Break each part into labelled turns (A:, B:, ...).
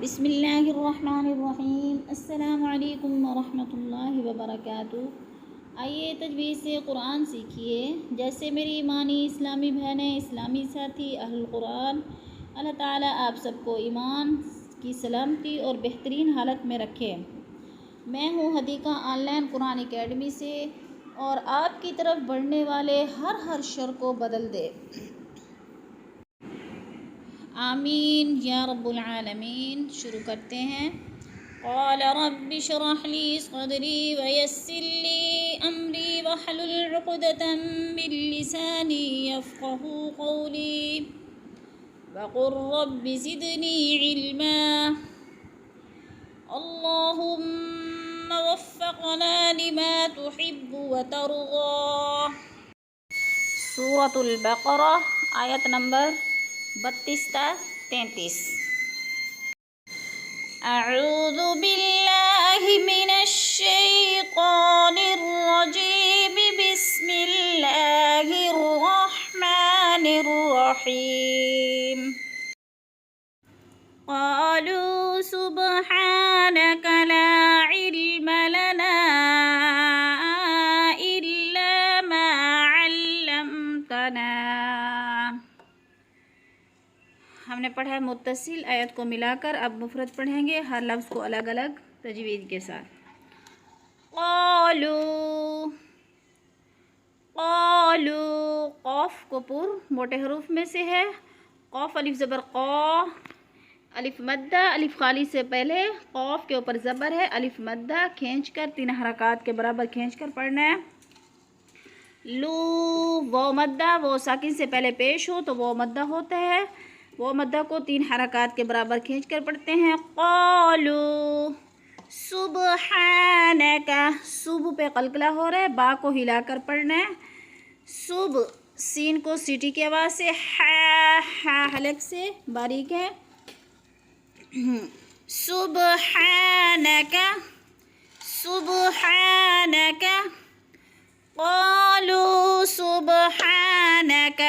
A: بسم اللہ الرحمن الرحیم۔ السلام علیکم ورحمۃ اللہ وبرکاتہ۔ آئیے تجوید سے قرآن سیکھیے۔ جیسے میری ایمانی اسلامی بہنیں، اسلامی ساتھی اہل القرآن، اللہ تعالیٰ آپ سب کو ایمان کی سلامتی اور بہترین حالت میں رکھے۔ میں ہوں Hadiqa on line Quran academy سے، اور آپ کی طرف بڑھنے والے ہر شر کو بدل دے۔ آمین یا رب العالمین۔ شروع کرتے ہیں۔ قال رب اشرح لی صدری ویسر لی امری واحلل عقدۃ من لسانی یفقہوا قولی وقل رب زدنی علما۔ اللہم وفقنا لما تحب وترضى۔ سورۃ البقرہ آیت نمبر 32 تا 33۔ اعوذ باللہ من الشیطان الرجیم، بسم اللہ الرحمن الرحیم۔ قالوا سبحانک لا علم لنا الا ما علمتنا۔ ہم نے پڑھا ہے متصل آیت کو ملا کر، اب مفرد پڑھیں گے ہر لفظ کو الگ الگ تجوید کے ساتھ۔ قالوا، قالوا، قاف کو پر موٹے حروف میں سے ہے۔ قاف الف زبر قا، الف مدہ، الف خالی سے پہلے قاف کے اوپر زبر ہے، الف مدہ کھینچ کر 3 حرکات کے برابر کھینچ کر پڑھنا ہے۔ لو، وہ مدہ، وہ ساکن سے پہلے پیش ہو تو وہ مدہ ہوتا ہے، وہ مدہ کو 3 حرکات کے برابر کھینچ کر پڑھتے ہیں۔ قالو سبحانک، صبح پہ قلقلہ ہو رہا ہے، با کو ہلا کر پڑھنا ہے۔ صبح، سین کو سیٹی کی آواز سے، ہا حلق سے باریک ہے۔ سبحانک، سبحانک، قالو سبحانک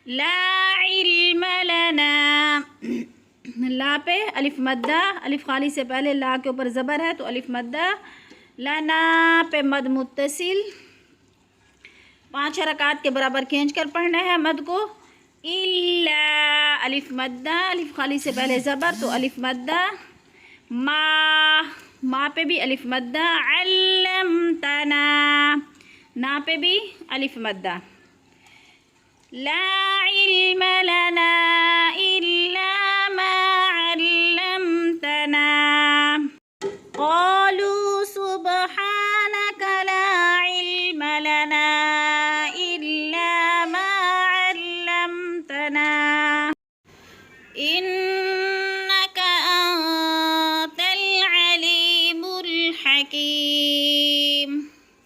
A: لا علم لنا، لا پہ الف مدہ، الف خالی سے پہلے لا کے اوپر زبر ہے تو الف مدہ، لنا پہ مد متصل 5 حرکات کے برابر کھینچ کر پڑھنا ہے مد کو۔ الا، الف مدہ، الف خالی سے پہلے زبر تو الف مدہ، ما پہ بھی الف مدہ، علمتنا، نا پہ بھی الف مدہ۔ لا علم لنا الا ما علمتنا۔ قالوا سبحانك لا علم لنا الا ما علمتنا انك انت العليم الحكيم۔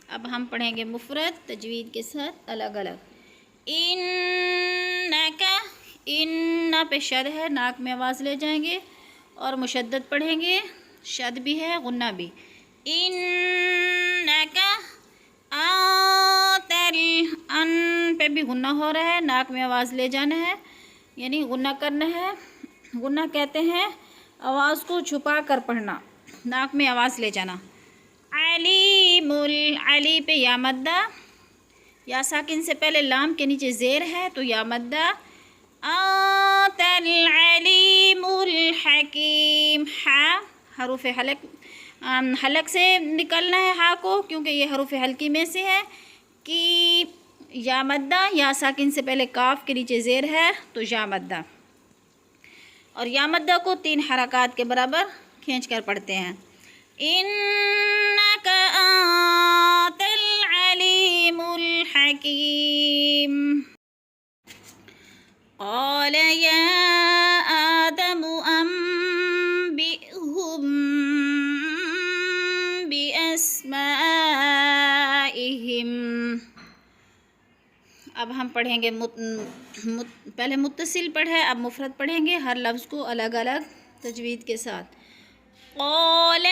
A: اب ہم پڑھیں گے مفرد تجوید کے ساتھ الگ الگ۔ انکا، ان پہ شد ہے، ناک میں آواز لے جائیں گے اور مشدد پڑھیں گے، شد بھی ہے غنہ بھی۔ انکا انتل، ان پہ بھی غنہ ہو رہا ہے، ناک میں آواز لے جانا ہے، یعنی غنہ کرنا ہے۔ غنہ کہتے ہیں آواز کو چھپا کر پڑھنا، ناک میں آواز لے جانا۔ علیم، علی پہ یا مدہ، یا ساکن سے پہلے لام کے نیچے زیر ہے تو یا مدہ۔ انت العلیم الحکیم، ہا حروف حلق، حلق سے نکلنا ہے ہا کو، کیونکہ یہ حروف حلقی میں سے ہے۔ کی، یا مدہ، یا ساکن سے پہلے کاف کے نیچے زیر ہے تو یا مدہ، اور یا مدہ کو 3 حرکات کے برابر کھینچ کر پڑھتے ہیں۔ انک انت العلیم الحکیم۔ قال یا آدم انبئهم باسمائهم۔ اب ہم پڑھیں گے پہلے متصل پڑھے، اب مفرد پڑھیں گے ہر لفظ کو الگ الگ تجوید کے ساتھ۔ قال،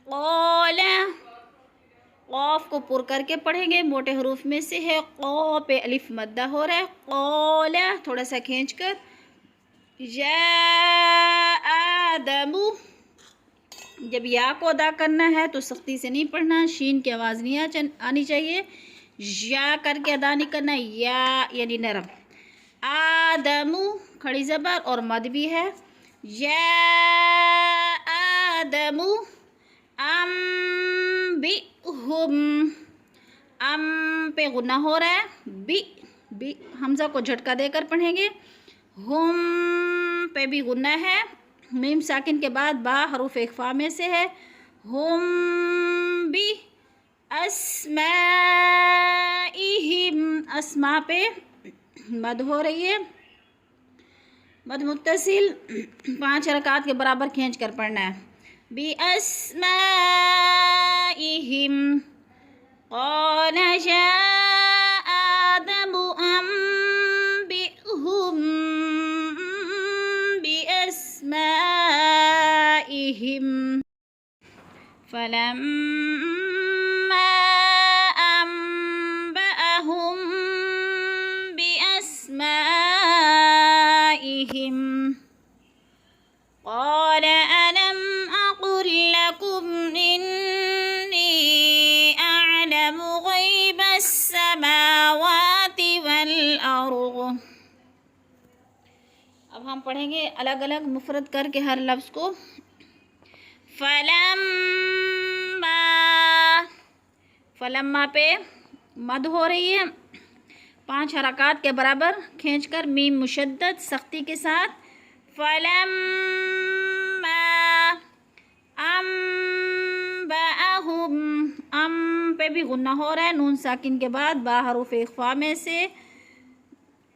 A: قال، قاف کو پر کر کے پڑھیں گے، موٹے حروف میں سے ہے۔ قا پہ الف مدہ ہو رہا ہے، قال تھوڑا سا کھینچ کر، یا جب یا کو ادا کرنا ہے تو سختی سے نہیں پڑھنا، شین کی آواز نہیں آنی چاہیے، یا کر کے ادا نہیں کرنا، یا یعنی نرم۔ آدمو کھڑی زبر اور مد بھی ہے، یا آدمو انبئہم، ام پہ غنہ ہو رہا ہے، بی حمزہ کو جھٹکا دے کر پڑھیں گے، ہم پہ بھی غنہ ہے، میم ساکن کے بعد با حروف اخفا میں سے ہے، ہم بھی اسمائہم، اسما پہ مد ہو رہی ہے، مد متصل 5 حرکات کے برابر کھینچ کر پڑھنا ہے، بی اسمائہم، قال جاء آدم انبئهم بأسمائهم فلما أنبأهم بأسمائهم قال ألم أقل لكم إني أعلم غيب السماوات والأرض۔ اب ہم پڑھیں گے الگ الگ مفرد کر کے ہر لفظ کو۔ فلما پہ مد ہو رہی ہے، 5 حرکات کے برابر کھینچ کر میم مشدد سختی کے ساتھ، فلما انبأہم، ام پہ بھی غنہ ہو رہا ہے، نون ساکن کے بعد با حروف اخفا میں سے،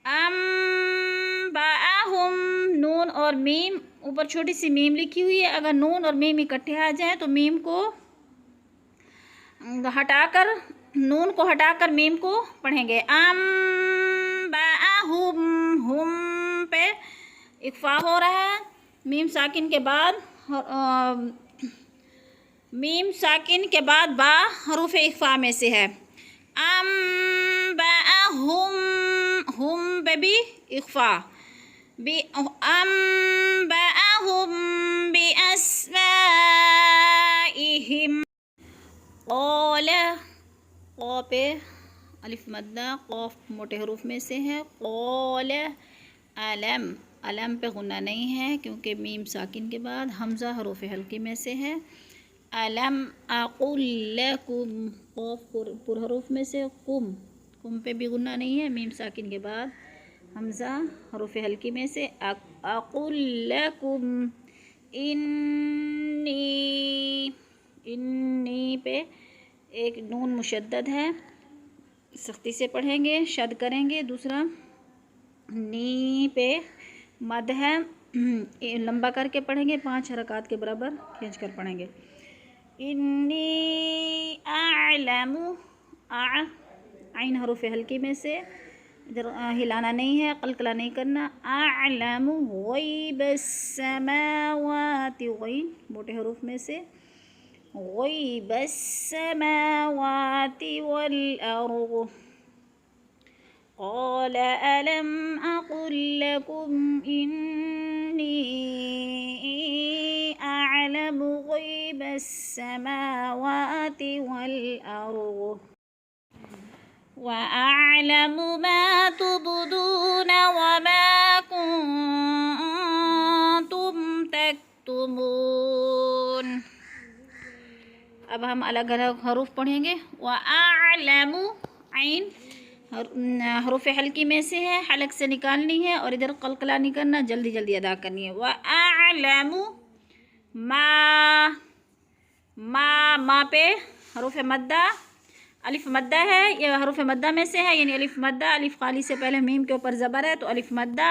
A: انبأہم، نون اور میم اوپر چھوٹی سی میم لکھی ہوئی ہے، اگر نون اور میم اکٹھے آ جائیں تو میم کو ہٹا کر، نون کو ہٹا کر میم کو پڑھیں گے، انبأہم، ہم پہ اخفا ہو رہا ہے، میم ساکن کے بعد با حروف اخفا میں سے ہے، انبأہم، ہم پہ بھی اخفا، انبأہم بأسمائہم، قال، قو پہ الف مدہ، قوف موٹے حروف میں سے ہے، قال علم، علم پہ غنہ نہیں ہے کیونکہ میم ساکن کے بعد حمزہ حروف حلقی میں سے ہے، علم اقل لکم، قوف پر حروف میں سے، قم، قم پہ بھی غنہ نہیں ہے، میم ساکن کے بعد حمزہ حروف حلقی میں سے، اقل لکم انی پہ ایک نون مشدد ہے، سختی سے پڑھیں گے، شد کریں گے، دوسرا نی پہ مد ہے، لمبا کر کے پڑھیں گے، 5 حرکات کے برابر کھینچ کر پڑھیں گے، انی اعلم، عین حروف حلقی میں سے، ادھر ہلانا نہیں ہے، قلقلہ نہیں کرنا، اعلم غیب السماوات، غین موٹے حروف میں سے، غیب السماوات والأرض، قال ألم أقل لكم إني أعلم غيب السماوات والأرض وأعلم ما تبدون وما كنتم تكتمون۔ اب ہم الگ الگ حروف پڑھیں گے، وَأَعْلَمُ، عین حروف حلقی میں سے ہے، حلق سے نکالنی ہے اور ادھر قلقلہ نہیں کرنا، جلدی جلدی ادا کرنی ہے، وَأَعْلَمُ ما پہ حروف مدہ، الف مدہ ہے، یہ حروف مدہ میں سے ہے، یعنی الف مدہ، الف خالی سے پہلے میم کے اوپر زبر ہے تو الف مدہ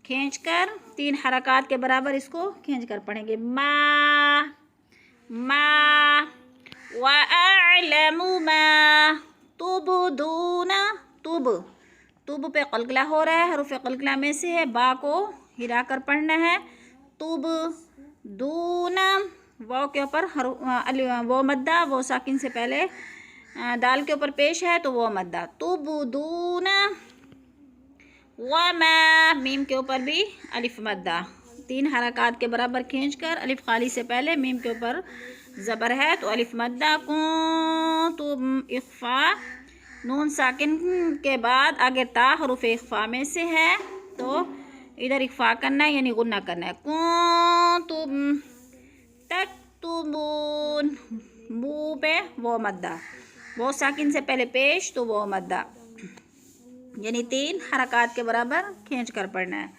A: کھینچ کر 3 حرکات کے برابر اس کو کھینچ کر پڑھیں گے، ما وَأَعْلَمُ مَا تُبْدُونَ، تب پہ قلقلہ ہو رہا ہے، حروف قلقلہ میں سے ہے، با کو ہلا کر پڑھنا ہے، تبدون، واو کے اوپر وہ مدہ، وہ ساکن سے پہلے دال کے اوپر پیش ہے تو وہ مدہ، تبدون، وما، میم کے اوپر بھی الف مدہ، 3 حرکات کے برابر کھینچ کر الف خالی سے پہلے میم کے اوپر زبر ہے تو الف مدہ کنتم اخفا، نون ساکن کے بعد آگے تا حروف اخفا میں سے ہے تو ادھر اخفا کرنا ہے یعنی غنہ کرنا ہے. کنتم تکتبون، بو پہ وہ مدہ، وہ ساکن سے پہلے پیش تو وہ مدہ، یعنی 3 حرکات کے برابر کھینچ کر پڑھنا ہے.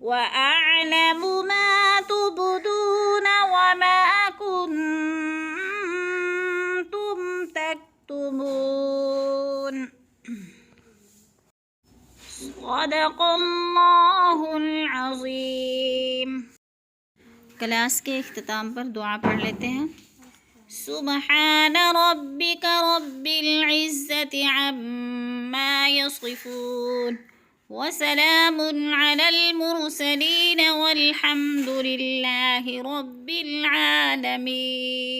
A: وَأَعْلَمُ مَا تُبْدُونَ وَمَا كُنْتُمْ تَكْتُمُونَ. صدق اللہ العظیم. کلاس کے اختتام پر دعا پڑھ لیتے ہیں. سبحان ربک رب العزت عما یصفون وسلام علی المرسلین والحمد للہ رب العالمین.